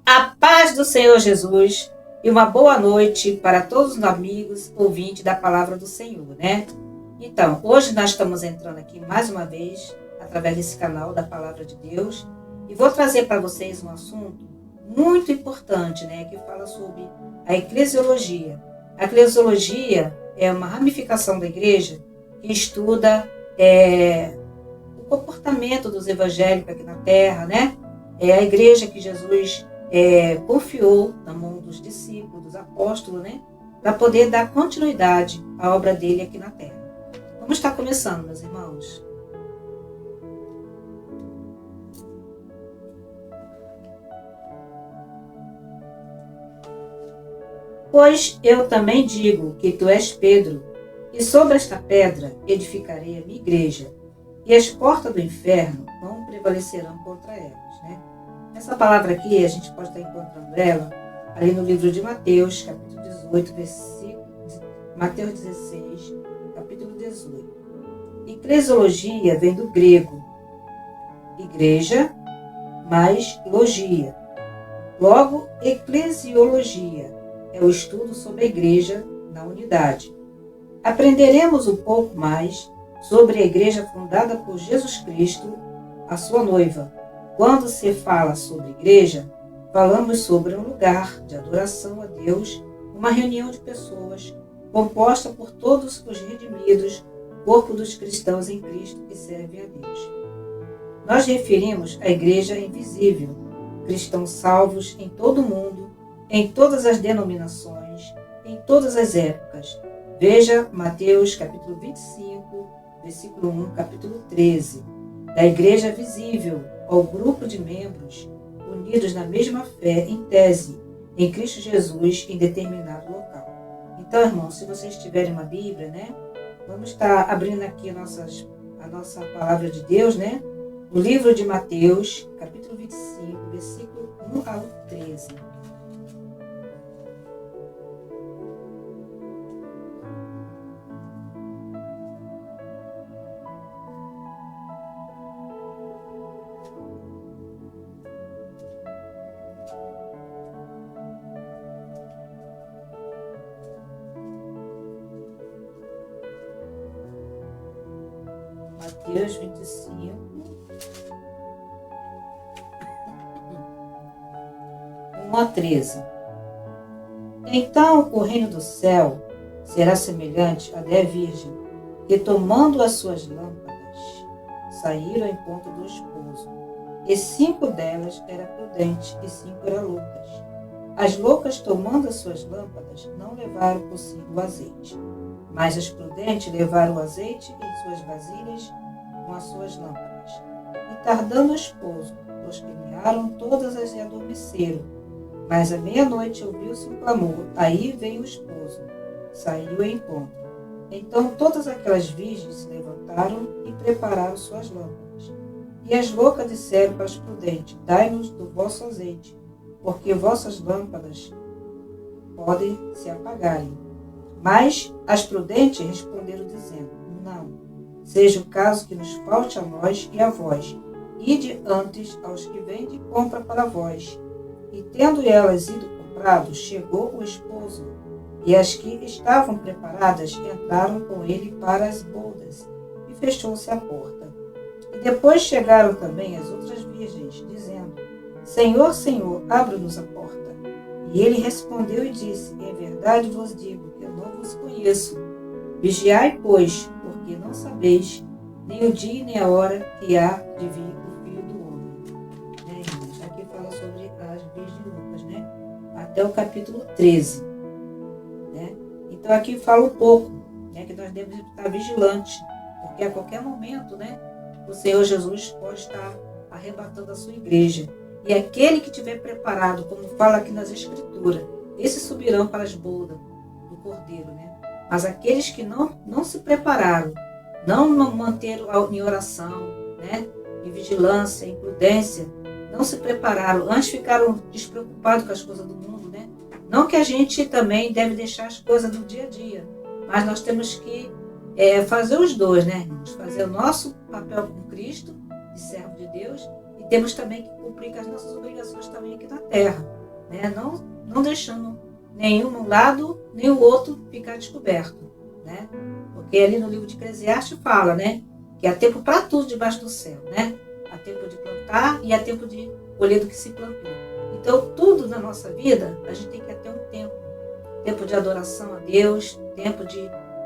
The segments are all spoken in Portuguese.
A paz do Senhor Jesus e uma boa noite para todos os amigos ouvintes da palavra do Senhor, né? Então, hoje nós estamos entrando aqui mais uma vez através desse canal da Palavra de Deus e vou trazer para vocês um assunto muito importante, né? Que fala sobre a eclesiologia. A eclesiologia é uma ramificação da igreja que estuda o comportamento dos evangélicos aqui na Terra, né? É a igreja que Jesus confiou na mão dos discípulos, dos apóstolos, né? Para poder dar continuidade à obra dele aqui na Terra. Vamos estar começando, meus irmãos. Pois eu também digo que tu és Pedro, e sobre esta pedra edificarei a minha igreja, e as portas do inferno não prevalecerão contra elas, né? Essa palavra aqui, a gente pode estar encontrando ela ali no livro de Mateus, capítulo 18, Mateus 16, capítulo 18. Eclesiologia vem do grego, igreja mais logia. Logo, eclesiologia é o estudo sobre a igreja na unidade. Aprenderemos um pouco mais sobre a igreja fundada por Jesus Cristo, a sua noiva. Quando se fala sobre igreja, falamos sobre um lugar de adoração a Deus, uma reunião de pessoas composta por todos os redimidos, corpo dos cristãos em Cristo que servem a Deus. Nós referimos à igreja invisível, cristãos salvos em todo o mundo, em todas as denominações, em todas as épocas. Veja Mateus capítulo 25, versículo 1, capítulo 13. Da igreja visível ao grupo de membros unidos na mesma fé, em tese, em Cristo Jesus, em determinado local. Então, irmãos, se vocês tiverem uma Bíblia, né, vamos estar abrindo aqui a nossa palavra de Deus, né, o livro de Mateus, capítulo 25, versículo 1 ao 13. Mateus 25, 1 a 13. Então o reino do céu será semelhante à virgem que, tomando as suas lâmpadas, saíram ao encontro do esposo. E 5 delas eram prudentes e 5 eram loucas. As loucas, tomando as suas lâmpadas, não levaram consigo o azeite, mas as prudentes levaram o azeite em suas vasilhas com as suas lâmpadas. E tardando o esposo, os que mearam todas as e adormeceram. Mas à meia-noite ouviu-se um clamor. Aí veio o esposo, saiu ao encontro. Então todas aquelas virgens se levantaram e prepararam suas lâmpadas. E as loucas disseram para as prudentes: dai-nos do vosso azeite, porque vossas lâmpadas podem se apagarem. Mas as prudentes responderam dizendo: não, seja o caso que nos falte a nós e a vós. Ide antes aos que vendem e compra para vós. E tendo elas ido comprado, chegou o esposo, e as que estavam preparadas entraram com ele para as bodas, e fechou-se a porta. E depois chegaram também as outras virgens, dizendo: Senhor, Senhor, abra-nos a porta. E ele respondeu e disse: em verdade vos digo que eu não vos conheço. Vigiai, pois, porque não sabeis nem o dia nem a hora que há de vir o Filho do Homem. Né, irmãos? Aqui fala sobre as virgens loucas, né? Até o capítulo 13. Né? Então aqui fala um pouco, né, que nós devemos estar vigilantes, porque a qualquer momento, né, o Senhor Jesus pode estar arrebatando a sua igreja. E aquele que tiver preparado, como fala aqui nas Escrituras, esses subirão para as bodas do Cordeiro, né? Mas aqueles que não se prepararam, não manteram em oração, né, em vigilância, em prudência, não se prepararam, antes ficaram despreocupados com as coisas do mundo, né? Não que a gente também deve deixar as coisas do dia a dia, mas nós temos que fazer os dois, né, irmãos? Fazer o nosso papel com Cristo de servo de Deus e temos também que cumprir com as nossas obrigações também aqui na terra, né? Não deixando nenhum lado nem o outro ficar descoberto, né? Porque ali no livro de Eclesiastes fala, né, que há tempo para tudo debaixo do céu, né? Há tempo de plantar e há tempo de colher do que se plantou. Então, tudo na nossa vida, a gente tem que ter um tempo. Tempo de adoração a Deus, tempo de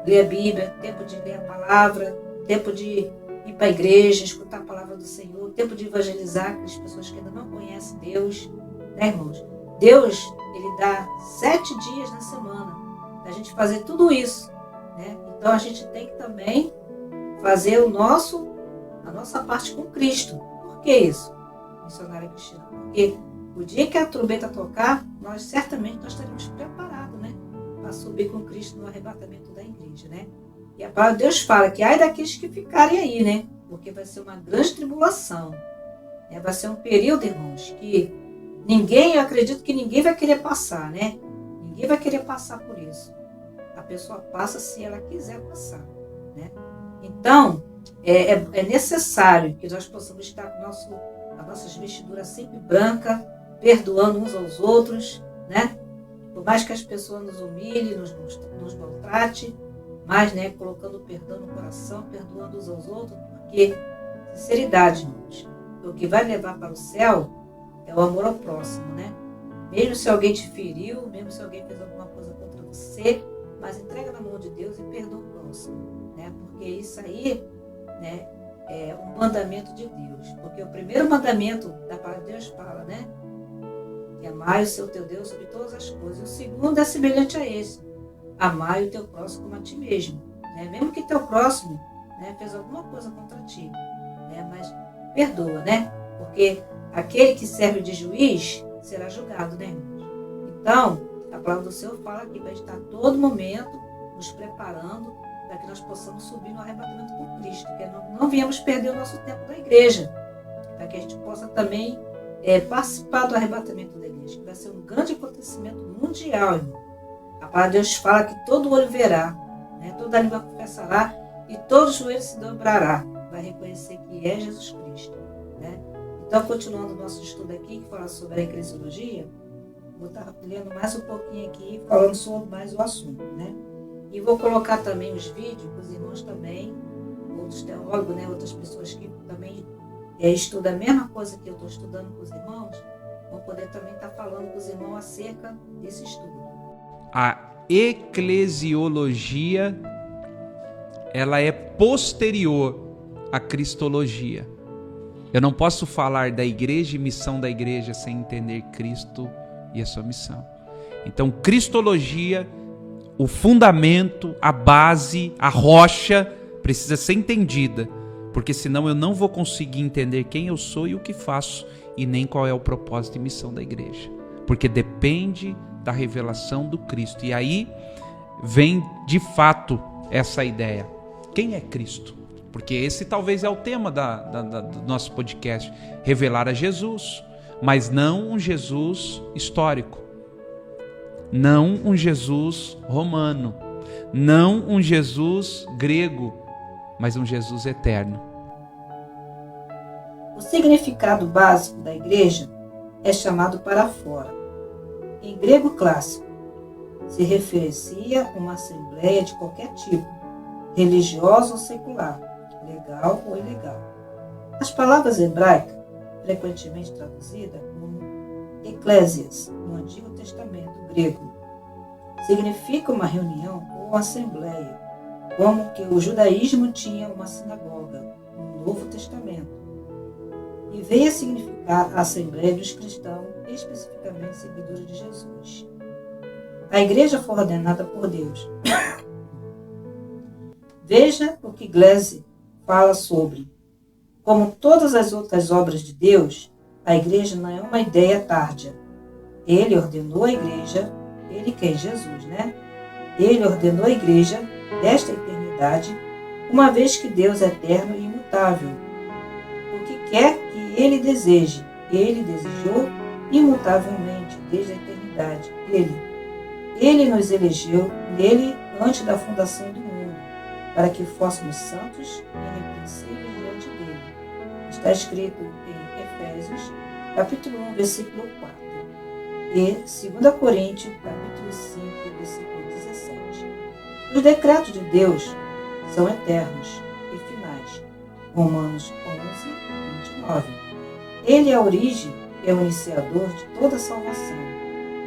ler a Bíblia, tempo de ler a palavra, tempo de ir para a igreja, escutar a palavra do Senhor, tempo de evangelizar aquelas pessoas que ainda não conhecem Deus, né, irmãos? Deus, Ele dá 7 dias na semana para a gente fazer tudo isso, né? Então, a gente tem que também fazer a nossa parte com Cristo. Por que isso, missionária Cristina? Porque o dia que a trombeta tocar, certamente estaremos preparados, né, para subir com Cristo no arrebatamento da igreja, né? E a palavra de Deus fala que ai daqueles que ficarem aí, né? Porque vai ser uma grande tribulação, né? Vai ser um período, irmãos, que eu acredito que ninguém vai querer passar, né? Ninguém vai querer passar por isso. A pessoa passa se ela quiser passar, né? Então, é necessário que nós possamos estar com as nossas vestiduras sempre brancas, perdoando uns aos outros, né? Por mais que as pessoas nos humilhem, nos maltratem, mas, né, colocando perdão no coração, perdoando uns aos outros, porque, sinceridade, irmãos, o que vai levar para o céu é o amor ao próximo, né? Mesmo se alguém te feriu, mesmo se alguém fez alguma coisa contra você, mas entrega na mão de Deus e perdoa o próximo, né? Porque isso aí, né, é um mandamento de Deus. Porque o primeiro mandamento da palavra de Deus fala, né, que amai o seu teu Deus sobre todas as coisas. O segundo é semelhante a esse: amai o teu próximo como a ti mesmo, né? Mesmo que teu próximo, né, fez alguma coisa contra ti, né, mas perdoa, né? Porque aquele que serve de juiz será julgado, né, irmãos? Então, a palavra do Senhor fala que vai estar a todo momento nos preparando para que nós possamos subir no arrebatamento com Cristo, que não viemos perder o nosso tempo na igreja, para que a gente possa também participar do arrebatamento da igreja, que vai ser um grande acontecimento mundial, irmão. A palavra de Deus fala que todo olho verá, né? Toda língua confessará e todo joelho se dobrará, vai reconhecer que é Jesus Cristo, né? Então, continuando o nosso estudo aqui, que fala sobre a eclesiologia, vou estar lendo mais um pouquinho aqui, falando sobre mais o assunto, né? E vou colocar também os vídeos para os irmãos também, outros teólogos, né? Outras pessoas que também estudam a mesma coisa que eu estou estudando com os irmãos, vão poder também estar falando com os irmãos acerca desse estudo. A eclesiologia, ela é posterior à cristologia. Eu não posso falar da igreja e missão da igreja sem entender Cristo e a sua missão. Então, cristologia, o fundamento, a base, a rocha, precisa ser entendida, porque senão eu não vou conseguir entender quem eu sou e o que faço, e nem qual é o propósito e missão da igreja, porque depende da revelação do Cristo. E aí vem de fato essa ideia: quem é Cristo? Porque esse talvez é o tema do nosso podcast, revelar a Jesus, mas não um Jesus histórico, não um Jesus romano, não um Jesus grego, mas um Jesus eterno. O significado básico da igreja é chamado para fora. Em grego clássico, se referencia a uma assembleia de qualquer tipo, religiosa ou secular, legal ou ilegal. As palavras hebraicas, frequentemente traduzidas como eclésias, no Antigo Testamento grego, significa uma reunião ou assembleia, como que o judaísmo tinha uma sinagoga no Novo Testamento, e veio a significar a assembleia dos cristãos, especificamente seguidores de Jesus. A igreja foi ordenada por Deus. Veja o que Gleisi fala sobre: como todas as outras obras de Deus, a igreja não é uma ideia tardia. Ele ordenou a igreja, ele que é Jesus, né? Ele ordenou a igreja desta eternidade, uma vez que Deus é eterno e imutável. O que quer que ele deseje, ele desejou imutavelmente desde a eternidade. Ele nos elegeu nele antes da fundação do mundo, para que fôssemos santos e irrepreensíveis diante dele. Está escrito em Efésios, capítulo 1, versículo 4. E 2 Coríntios, capítulo 5, versículo 17. Os decretos de Deus são eternos e finais. Romanos 11, 29. Ele é a origem e o iniciador de toda a salvação,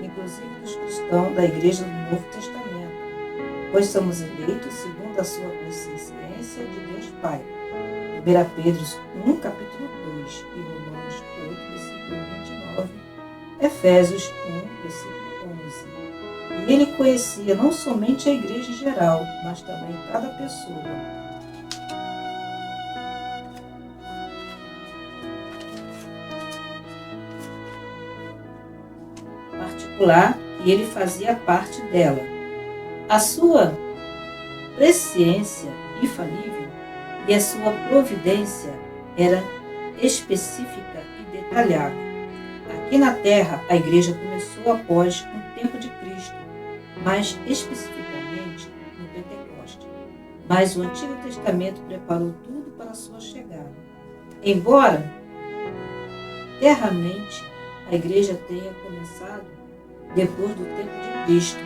inclusive dos cristãos da Igreja do Novo Testamento, pois somos eleitos segundo a sua presciência de Deus Pai. 1 Pedro 1, capítulo 2 e Romanos 8, versículo 29, Efésios 1, versículo 11. E ele conhecia não somente a igreja em geral, mas também cada pessoa. Particular, e ele fazia parte dela. A sua presciência infalível e a sua providência era específica e detalhada. Aqui na Terra, a igreja começou após um tempo de Cristo, mais especificamente no Pentecoste. Mas o Antigo Testamento preparou tudo para a sua chegada. Embora, terramente, a igreja tenha começado depois do tempo de Cristo,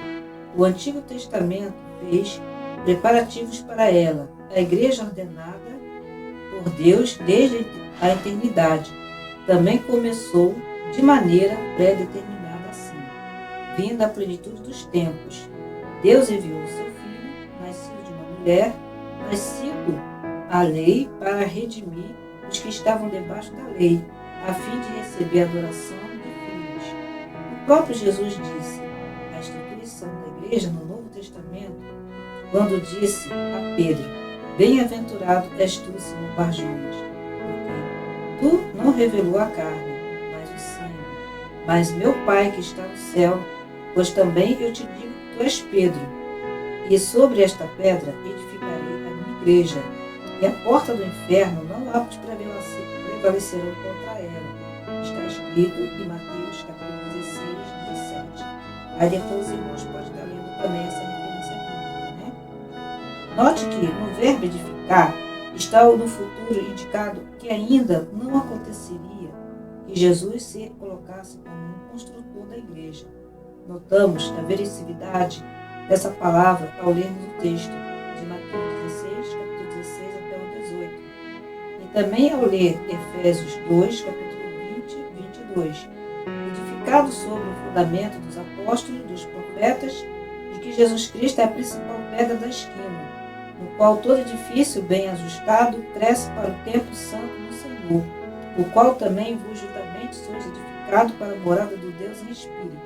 o Antigo Testamento fez preparativos para ela. A igreja ordenada por Deus desde a eternidade também começou de maneira pré-determinada assim, vinda à plenitude dos tempos. Deus enviou o seu Filho, nascido de uma mulher, nascido à lei, para redimir os que estavam debaixo da lei, a fim de receber a adoração de filhos. O próprio Jesus disse a instituição da igreja no Novo Testamento, quando disse a Pedro: bem-aventurado és tu, Simão Barjonas, porque tu não revelou a carne, mas o sangue, mas meu Pai que está no céu, pois também eu te digo que tu és Pedro, e sobre esta pedra edificarei a minha igreja, e a porta do inferno não há de prevalecerão contra ela. Está escrito em Mateus capítulo 16, 17. Aí depois os irmãos podem estar lendo também essa referência bíblica, né? Note que no verbo edificar está o no futuro indicado que ainda não aconteceria que Jesus se colocasse como um construtor da igreja. Notamos a veracidade dessa palavra ao lermos o texto de Mateus 16, capítulo 16 até o 18. E também ao ler Efésios 2, capítulo 20 e 22. Edificado sobre o fundamento dos apóstolos, dos profetas, de que Jesus Cristo é a principal pedra da esquina, no qual todo edifício bem ajustado cresce para o templo santo do Senhor, o qual também vos juntamente sois edificado para a morada do Deus em Espírito.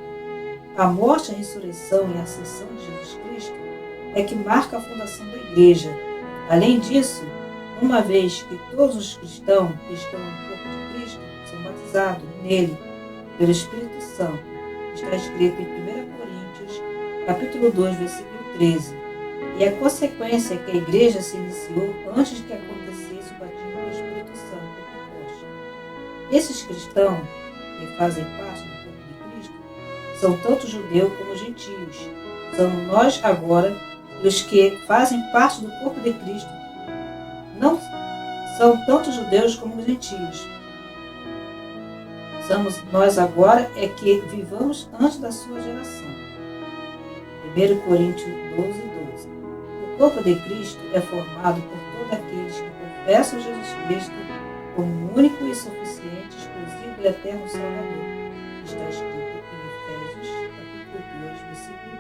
A morte, a ressurreição e a ascensão de Jesus Cristo é que marca a fundação da igreja. Além disso, uma vez que todos os cristãos que estão no corpo de Cristo são batizados nele pelo Espírito Santo, está escrito em 1 Coríntios, capítulo 2, versículo 13. E a consequência é que a igreja se iniciou antes de que acontecesse o batismo do Espírito Santo em Pentecoste. Esses cristãos que fazem parte do corpo de Cristo são tanto judeus como gentios. São nós agora, os que fazem parte do corpo de Cristo, não são tanto judeus como gentios. Somos nós agora é que vivamos antes da sua geração. 1 Coríntios 12, 12. O corpo de Cristo é formado por todos aqueles que confessam Jesus Cristo como único e suficiente, exclusivo e eterno Salvador. Está escrito em Efésios, capítulo 2, versículo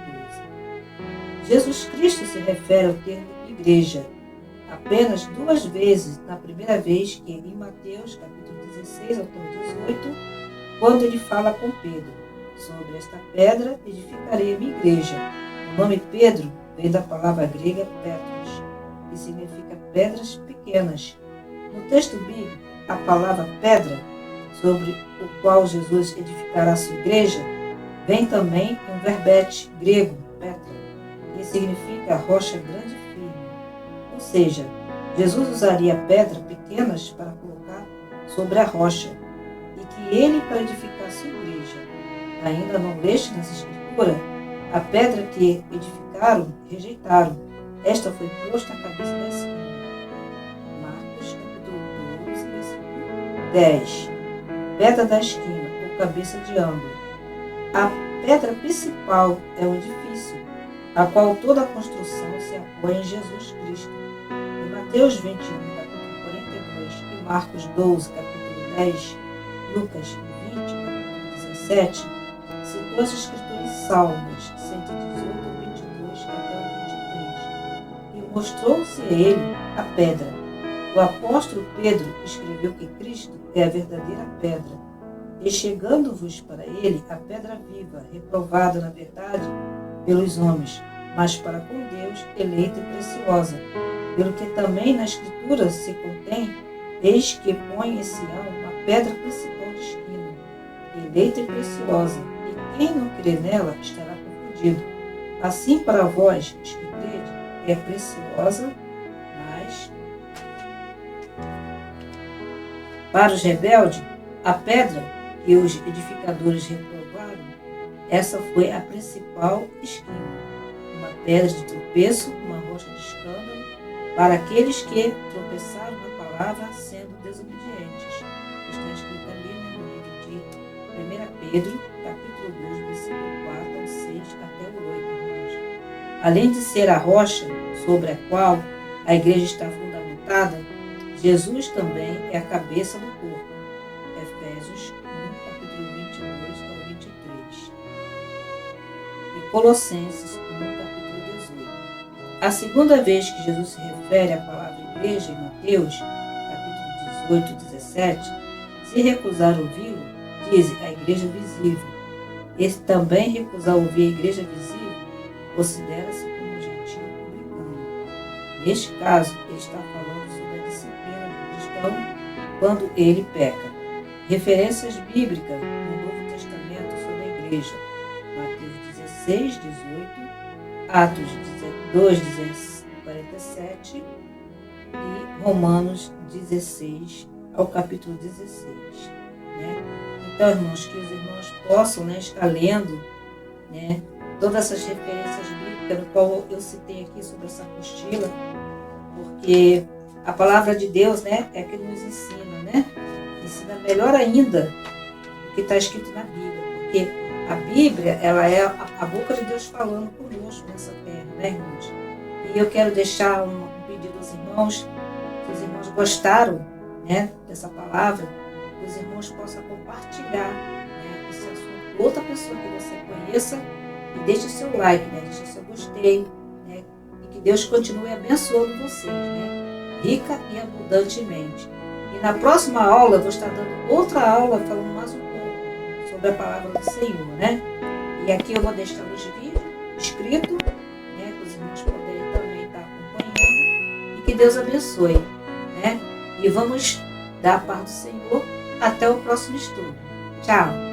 12. Jesus Cristo se refere ao termo igreja apenas duas vezes, na primeira vez que em Mateus, capítulo 16 até 18, quando ele fala com Pedro: sobre esta pedra edificarei a minha igreja. O nome Pedro vem da palavra grega Petros, que significa pedras pequenas. No texto bíblico, a palavra pedra, sobre o qual Jesus edificará a sua igreja, vem também um verbete grego, petra, que significa rocha grande e firme. Ou seja, Jesus usaria pedras pequenas para colocar sobre a rocha, e que ele para edificar a sua igreja. Ainda não leste nessa escritura? A pedra que edificaram, rejeitaram. Esta foi posta à cabeça da esquina. Marcos, capítulo 12, versículo 10. Pedra da esquina, ou cabeça de ângulo. A pedra principal é o edifício, a qual toda a construção se apoia em Jesus Cristo. Em Mateus 21, capítulo 42, e Marcos 12, capítulo 10, Lucas 20, capítulo 17, citou as escrituras Salmos 118, 22 até o 23, e mostrou-se a ele a pedra. O apóstolo Pedro escreveu que Cristo é a verdadeira pedra, e chegando-vos para ele a pedra viva, reprovada na verdade pelos homens, mas para com Deus eleita e preciosa, pelo que também na Escritura se contém: eis que põe em Sião uma pedra principal de esquina, eleita e preciosa, e quem não crê nela estará confundido. Assim para vós, os que crede, é preciosa, mas para os rebeldes, a pedra que os edificadores reprovaram, essa foi a principal esquina, uma pedra de tropeço, uma rocha de escândalo, para aqueles que tropeçaram na palavra sendo desobedientes. Está escrito ali no livro de 1 Pedro, capítulo 2, versículo 4 ao 6 até o 8, irmãos. Além de ser a rocha sobre a qual a igreja está fundamentada, Jesus também é a cabeça do corpo. Efésios 1, capítulo 22 ao 23. E Colossenses 1, capítulo 18. A segunda vez que Jesus se refere à palavra igreja em Mateus, capítulo 18, 17, se recusar ouvi-lo, diz a igreja visível. Esse também recusar ouvir a igreja visível, considera-se como um gentil publicano. Neste caso, ele está falando sobre a disciplina do cristão quando ele peca. Referências bíblicas no Novo Testamento sobre a igreja: Mateus 16, 18, Atos 2, 47 e Romanos 16 ao capítulo 16. Né? Então, irmãos, que os irmãos possam, né, estar lendo, né, todas essas referências bíblicas, no qual eu citei aqui sobre essa apostila, porque a palavra de Deus, né, é que nos ensina, né? Ensina melhor ainda o que está escrito na Bíblia, porque a Bíblia, ela é a boca de Deus falando conosco nessa terra, né, irmãos? E eu quero deixar um pedido aos irmãos, se os irmãos gostaram, né, dessa palavra, que os irmãos possam compartilhar, né, esse assunto com outra pessoa que você conheça, e deixe o seu like, né, deixe o seu gostei, né, e que Deus continue abençoando vocês, né, rica e abundantemente. E na próxima aula eu vou estar dando outra aula falando mais um pouco sobre a palavra do Senhor, né? E aqui eu vou deixar os vídeos escritos, né, para os irmãos poderem também estar acompanhando, e que Deus abençoe, né? E vamos dar a paz do Senhor até o próximo estudo. Tchau!